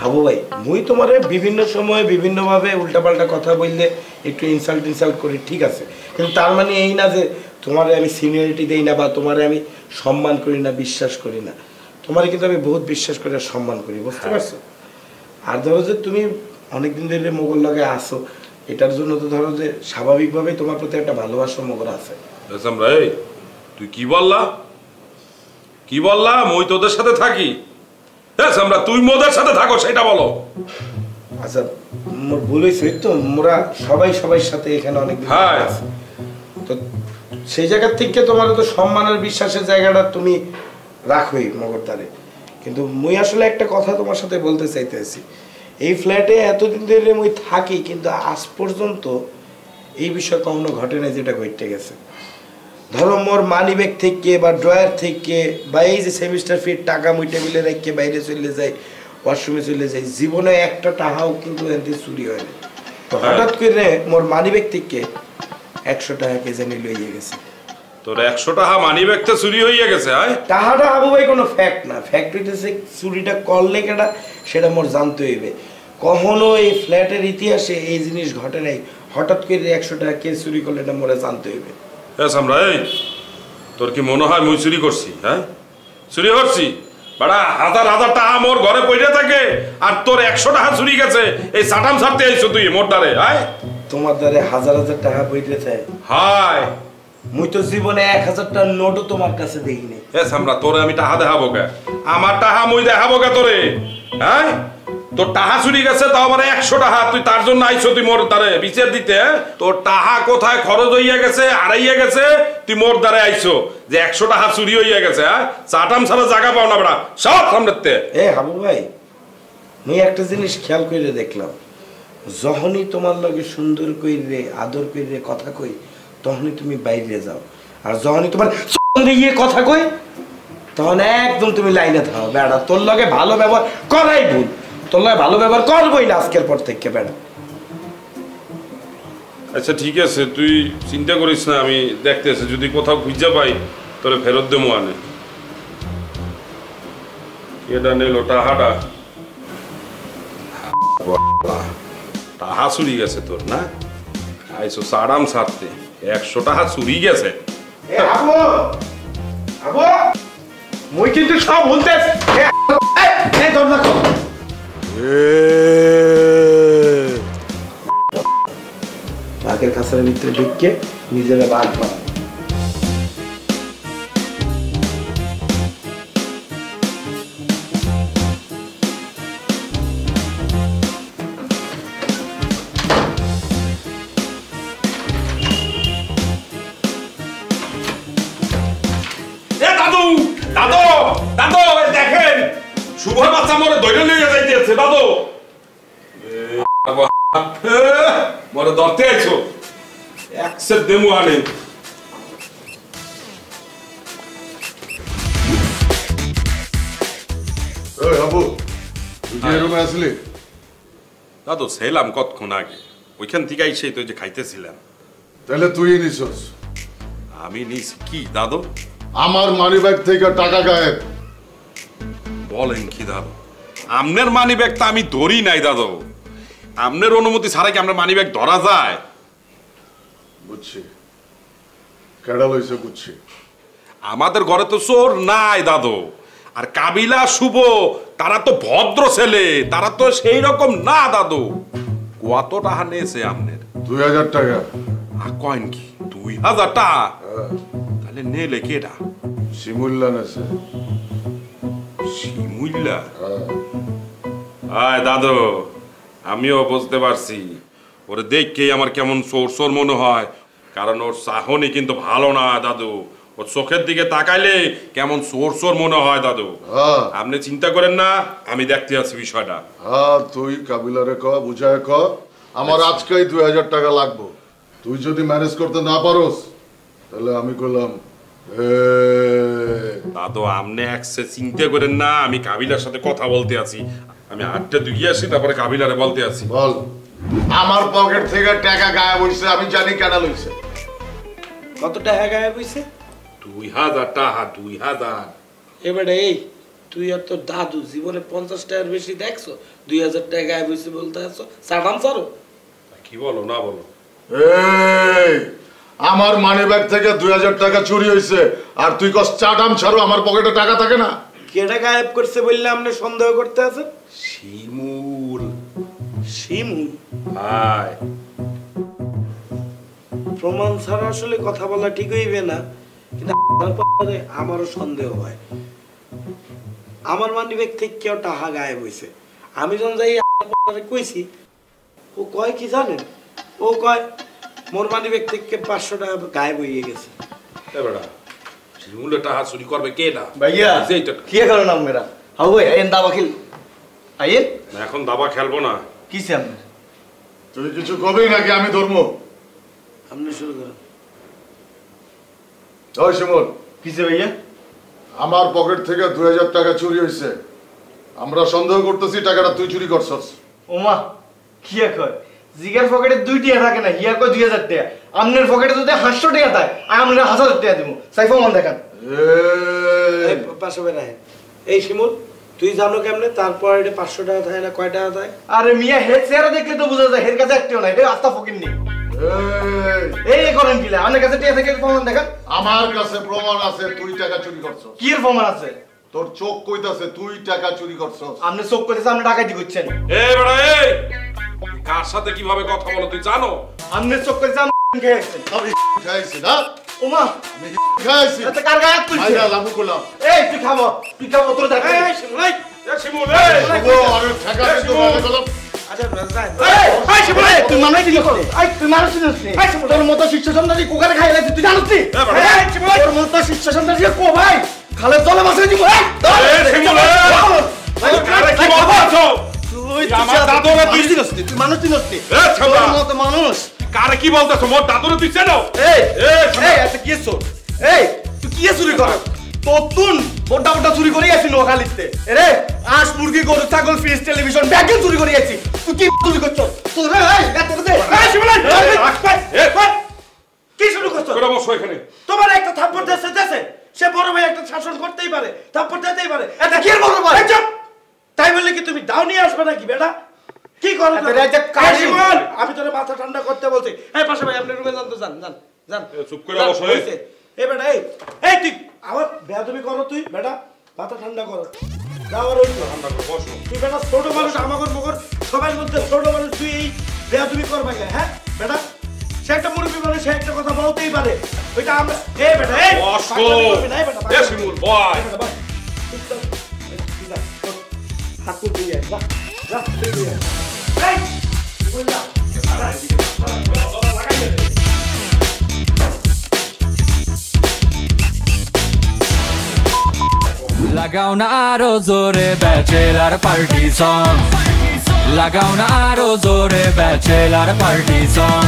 হাবু ভাই মুই তোমারে বিভিন্ন সময়ে বিভিন্নভাবে উল্টাপাল্টা কথা বললে একটু ইনসাল্ট করি, ঠিক আছে, কিন্তু তার মানে এই না যে তোমারে আমি সিনিয়রিটি দেই না বা তোমারে আমি সম্মান করি না, বিশ্বাস করি না। তোমারে কিন্তু আমি বহুত বিশ্বাস করি আর সম্মান করি, বুঝতে পারছো? আর ধরো যে তুমি অনেকদিন ধরে মোগল লগে আসো, এটার জন্য তো ধরো যে স্বাভাবিকভাবেই তোমার প্রতি একটা ভালোবাসা মোগল আছে। তুই কি বললাম ওই তোদের সাথে থাকি? আমরা তুই মোদের সাথে থাকো সেটা বলো। আচ্ছা মোর ভুল হয়েছে তো, মোরা সবাই সাথে এখানে অনেক আছে, তো সেই জায়গা থেকে তোমার তো সম্মান আর বিশ্বাসের জায়গাটা তুমি রাখোই মগরদারে। কিন্তু মুই আসলে একটা কথা তোমার সাথে বলতে চাইতেছি, এই ফ্ল্যাটে এতদিন ধরে মুই থাকি কিন্তু আজ পর্যন্ত এই বিষয় কখনো ঘটে না যেটা ঘটে গেছে। ধরো মোর মানি ব্যাগ থেকে বা ড্রয়ার থেকে বা এই যে সেমিস্টার ফির টাকা মুই টেবিলে রেখে বাইরে চলে যাই, ওয়াশরুমে চলে যাই, জীবনে একটা টাকাও কিন্তু এতে চুরি হয় না। তো হঠাৎ করে মোর মানি ব্যাগ থেকে 100 টাকা কে জানি লইয়ে গেছে। তোর 100 টাকা মানি ব্যাগতে চুরি হয়ে গেছে? টাকাটা হাবু ভাই কোনো ফ্যাক্ট না, ফ্যাক্ট হইতেছে চুরিটা করলে কেটা সেটা মোর জানতে হইবে। কখনো এই ফ্ল্যাটের ইতিহাসে এই জিনিস ঘটে নাই, হঠাৎ করে 100 টাকা কে চুরি করলে এটা মোরে জানতে হইবে। তোর কি মনে হয় মুই চুরি করছি? চুরি করছি? বাড়া হাজার টাকা মোর ঘরে পড়ে থাকে আর তোর 100 টাকা চুরি গেছে, এই সাটাম ছাড়তে আইছো তুই মোর দ্বারে? তোমার দ্বারে হাজার টাকা পড়ে থাকে? হায় মুই তো জীবনে 1000 টাকার নোটও তোমার কাছে দেখিনি। তোরে আমি টাকা দেখাবো কে? আমার টাকা মুই দেখাবো কে তোরে? তোর টাকা চুরি গেছে তাও আবার 100 টাকা, তুই তার জন্য আইছো তুই মোর দ্বারে বিচার দিতে? তোর টাকা কোথায় খরচ হইয়া গেছে, হারাইয়া গেছে, তুই মোর দ্বারে আইছো যে 100 টাকা চুরি হইয়া গেছে? চাটাম ছাড়া জায়গা পাও না বড়া সব সামনেতে। হাবু ভাই মুই একটা জিনিস খেয়াল করে দেখলাম, যখনই তোমার লগে সুন্দর কইরে আদর কইরে কথা কই তখনই তুমি বাইরে যাও, আর যখনই তোমার ইয়ে কথা কই তখন একদম তুমি লাইনে থাও। বেড়া তোর লগে ভালো ব্যবহার করাই ভুল, তোর লগে ভালো ব্যবহার করবোই না আজকের পর থেকে বেড়া। আচ্ছা ঠিক আছে, তুই চিন্তা করিস না, আমি দেখতেছি যদি কোথাও খুঁজে পাই তোরে ফেরত দেবো। আনে এটা নিল টাহাটা, টাহা চুরি গেছে তোর না? আইসো সাড়াম ছাড়তে 100 টাকা চুরি গেছে। মুই কিন্তু সব বলতেছি বাঘের কাছের ভিতরে ঢুকে নিজেরা বাঘ পায়। দেখেন শুভর বাচ্চা মরে ধরে নিয়ে যাইতেছে। দাদু মরে ধরতে আইছো, একসের দেমু আনে। দাদু ছিলাম কতক্ষণ আগে, ওইখান থেকে আইসে তো যে খাইতেছিলাম। তাহলে তুই নিছস? আমি নিছি কি দাদু? আমার মানি ব্যাগ থেকে টাকা গায়েব। বলেন কি দাদু? আমনের মানি ব্যাগ তো আমি ধরি নাই দাদু, আমনের অনুমতি ছাড়া কি আমরা মানি ব্যাগ ধরা যায়? বুঝছি, কেডা লইছে বুঝছি। আমাদের ঘরে তো চোর নাই দাদু, আর কাবিলা শুভ তারা তো ভদ্র ছেলে, তারা তো সেই রকম না দাদু। কত টাকা নিয়েছে আমনের? 2000 টাকা। কয়েন কি 2000 টাকা? তাহলে নেলে কেডা? শিমুল্লা নেছে। শিমুল্লা? আয় দাদু আমিও বুঝতে পারছি, ওরে দেখকেই আমার কেমন চোর চোর মনে হয়, কারণ ওর চাহনি কিন্তু ভালো না দাদু। ওর চোখের দিকে তাকাইলে কেমন চোর চোর মনে হয় দাদু। আপনি চিন্তা করেন না, আমি দেখতে আছি বিষয়টা। তুই কাবিলারে ক, বুঝায় ক, আমার আজকেই 2000 টাকা লাগবে। তুই যদি ম্যানেজ করতে না পারোস তাহলে আমি কইলাম দাদু আপনি একসে চিন্তা করেন না, আমি কাবিলার সাথে কথা বলতে আছি। আমি হাতটা ধুয়ে আসি তারপরে কাবিলারে বলতে আছি। বল। আমার পকেট থেকে টাকা গায়েব হইছে, আমি জানি কেন লইছে। কত টাকা গায়েব হইছে? 2000 টাকা। 2000? এবারে এই তুই আর তোর দাদু জীবনে 50 টাকার বেশি দেখছো? 2000 টাকা গায়ে বসে বলতে আছো সাডাম সারো। কি বলো না বলো? এই আমার মানি ব্যাগ থেকে 2000 টাকা চুরি হয়েছে আর তুই কস চাটাম ছাড়ো, আমার পকেটে টাকা থাকে না? কেডা গায়েব করছে বললে আপনি সন্দেহ করতে আছেন? শিমুল। শিমুল? হাই প্রমাণ ছাড়া আসলে কথা বলা ঠিক হইবে না, কিন্তু আমারও সন্দেহ হয়। আমার মানিব্যাগ থেকে কেউ টাকা গায়েব হয়েছে। আমি যখন যাই কইছি, ও কয় কি জানেন? ও কয় মোর মানিব্যাগ থেকে 500 টাকা গায়েব হয়ে গেছে। বেটা শিমুলে টাহা চুরি করবে কে না? भैया क्या करो ना मेरा हाँ वो आइए दावा खेल आइए এখন দাবা খেলবো না। किसे हमने তুই কিছু কবি নাকি আমি ধর্ম? আপনি শুরু করেন। ওই শিমুল, किसे भैया আমার পকেট থেকে 2000 টাকা চুরি হয়েছে। আমরা সন্দেহ করতেছি টাকাটা তুই চুরি করছস। ओमा किया कय জিগার পকেটে 2 টাকা থাকে না হিয়া কয় 2000 টাকা আমনের পকেটে যদি 500 টাকা থাকে আমরা 1000 টাকা দিব সাইফা মান দেখান এই পাশে বেরায়। এই শিমুল তুই জানো কেমনে তারপর এটা 500 টাকা থাকে না কয় টাকা থাকে? আরে মিয়া হেড চেহারা দেখলে তো বোঝা যায় হের কাছে একটিও নাই এটা আস্তা ফকির নেই এই করেন কিলা আপনার কাছে টাকা থেকে প্রমাণ দেখান। আমার কাছে প্রমাণ আছে তুই টাকা চুরি করছস। কি এর প্রমাণ আছে? তোর চোখ কইতাছে তুই টাকা চুরি করছস। আপনি চোখ কইতেছে আপনি ডাকাতি করছেন। এই বেটা এই কার সাথে কিভাবে কথা বলো তুই জানো? আপনি চোখ কইতেছে আপনি খেয়েছেন। আমি খাইছি না, ওমা আমি খাইছি। এটা কার গায়ে হাত তুলছে? আইনা লাভু করলাম। এই তুই খাবো তোর দেখ এই শিমুল এই শিমুল এই ও আরে টাকা তো না গেলাম। আচ্ছা রাজ এই শিমুল তুই মানুষ কি করছিস? এই তুই মানুষ কি করছিস? এই শিমুল তোর মতো শিষ্য সন্তানই কোকারে খাইলে তুই জানিস নি? এই শিমুল তোর মতো শিষ্য সন্তানই কো ভাই খালে জলে বসে দিব। এই শিমুল এই কারে কি বলছো? তুই আমার দাদুরে তুই তুই মানুষ চিনিস নি? এ ছাবা তোর মতো মানুষ কারে কি বলতেছো? মোর দাদুরে তুই চেনো? এই এই এই এত কি এসো? এই তুই কি চুরি কর? তোতুন বড় বড় চুরি করে আসি নোখালিতে। এরে আঁশ মুরগি গরু ছাগল ফিশ টেলিভিশন ব্যাগে চুরি করে আসি। তুই কি চুরি করছস? তোর এই এত দে এই শিবলাই কি শুরু করছস? তোরা বসো এখানে। তোমার একটা থাপ্পড় দেশে সে বড় ভাই একটা শাসন করতেই পারে, থাপ্পড় দিতেই পারে। এটা কি বড় ভাই? এই চুপ! তাই বললে কি তুমি দাও নিয়ে আসবে নাকি বেটা? কি করো এত রাজা কাশি বল? আমি তোরে মাথা ঠান্ডা করতে বলছি। এই পাশে ভাই আপনি রুমে যান তো যান যান যান। চুপ করে বসো। এই বেটা এই তুই আবার বেয়াদবি করো তুই বেটা, মাথা ঠান্ডা করো। যাও আর ওই ঠান্ডা করে বসো। তুই বেটা ছোট মানুষ আমাগর মগর সবার মধ্যে ছোট মানুষ, তুই এই বেয়াদবি করবা কেন? হ্যাঁ বেটা সে একটা মুরব্বী মানুষ, সে একটা কথা বলতেই পারে। ওইটা আমরা এই বেটা এই বসো। এ শিমুল বয় হাতু দিয়ে যা যা দিয়ে এই বললা লাগাও না আরো জোরে ব্যাচেলার পার্টি সং লাগাও না আরো জোরে ব্যাচেলার পার্টি সং